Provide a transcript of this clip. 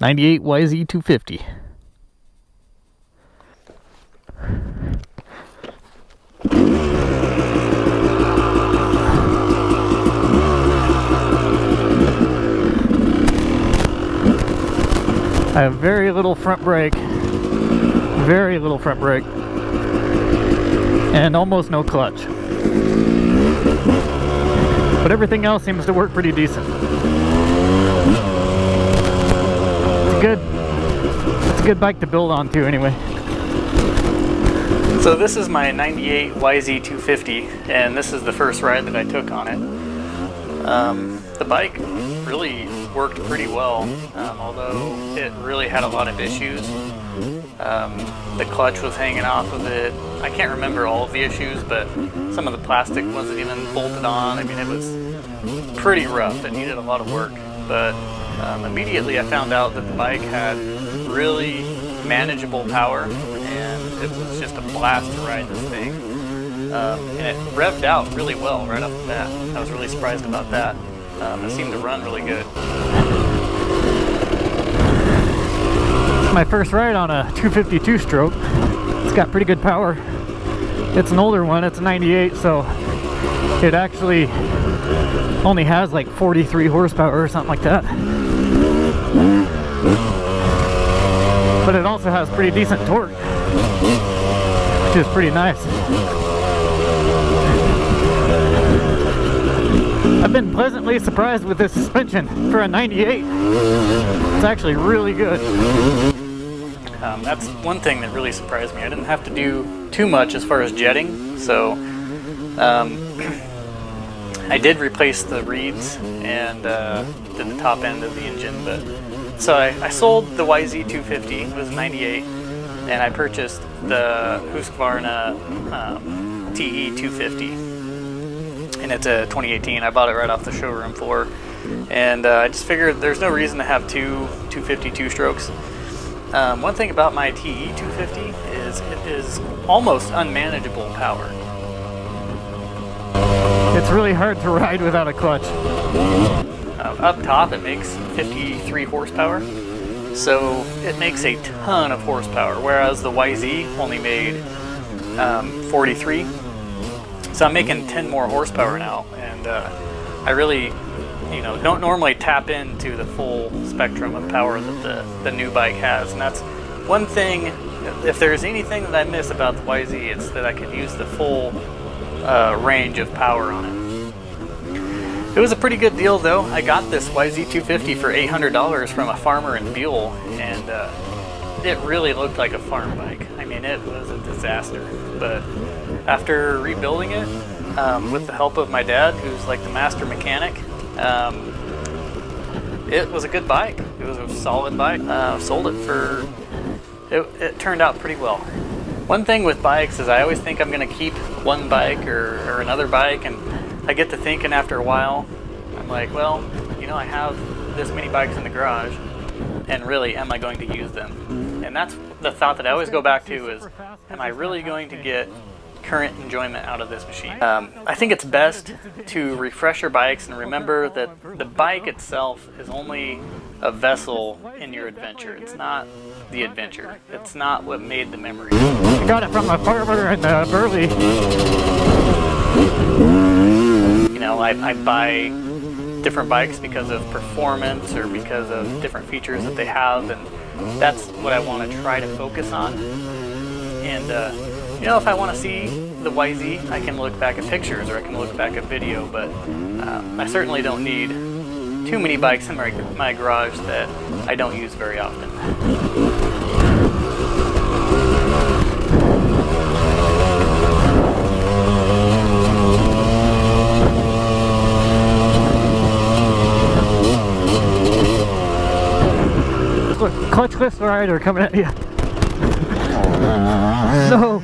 98 YZ250. I have very little front brake, and almost no clutch. But everything else seems to work pretty decent. It's a good bike to build on too, anyway. So this is my 98 YZ250, and this is the first ride that I took on it. The bike really worked pretty well, although it really had a lot of issues. The clutch was hanging off of it. I can't remember all of the issues, but some of the plastic wasn't even bolted on. I mean, it was pretty rough. It needed a lot of work, but immediately I found out that the bike had really manageable power, and it was just a blast to ride this thing. And it revved out really well right off the bat. I was really surprised about that. It seemed to run really good. It's my first ride on a 252 stroke. It's got pretty good power. It's an older one, it's a 98, so it actually only has like 43 horsepower or something like that. But it also has pretty decent torque, which is pretty nice. I've been pleasantly surprised with this suspension for a 98. It's actually really good. That's one thing that really surprised me. I didn't have to do too much as far as jetting, so I did replace the reeds and did the top end of the engine. But so I sold the YZ250, it was a 98, and I purchased the Husqvarna TE250. And it's a 2018. I bought it right off the showroom floor, and I just figured there's no reason to have two 252 strokes. One thing about my TE250 is it is almost unmanageable power. It's really hard to ride without a clutch. Up top it makes 53 horsepower, so it makes a ton of horsepower, whereas the YZ only made 43. So I'm making 10 more horsepower now, and I really, don't normally tap into the full spectrum of power that the new bike has. And that's one thing, if there's anything that I miss about the YZ, it's that I can use the full range of power on it. It was a pretty good deal though. I got this YZ250 for $800 from a farmer in Buell, and it really looked like a farm bike. I mean, it was a disaster, but after rebuilding it with the help of my dad, who's like the master mechanic, it was a good bike. It was a solid bike. Sold it for, it turned out pretty well. One thing with bikes is I always think I'm going to keep one bike or another bike, and I get to thinking after a while, I'm like, well, I have this many bikes in the garage, and really, am I going to use them? And that's the thought that I always go back to is, am I really going to get current enjoyment out of this machine? I think it's best to refresh your bikes and remember that the bike itself is only a vessel in your adventure. It's not the adventure. It's not what made the memory. I got it from a farmer in Burley. I buy different bikes because of performance or because of different features that they have, and that's what I want to try to focus on. And if I want to see the YZ, I can look back at pictures or I can look back at video, but I certainly don't need too many bikes in my garage that I don't use very often. Clutchless rider coming at you. No.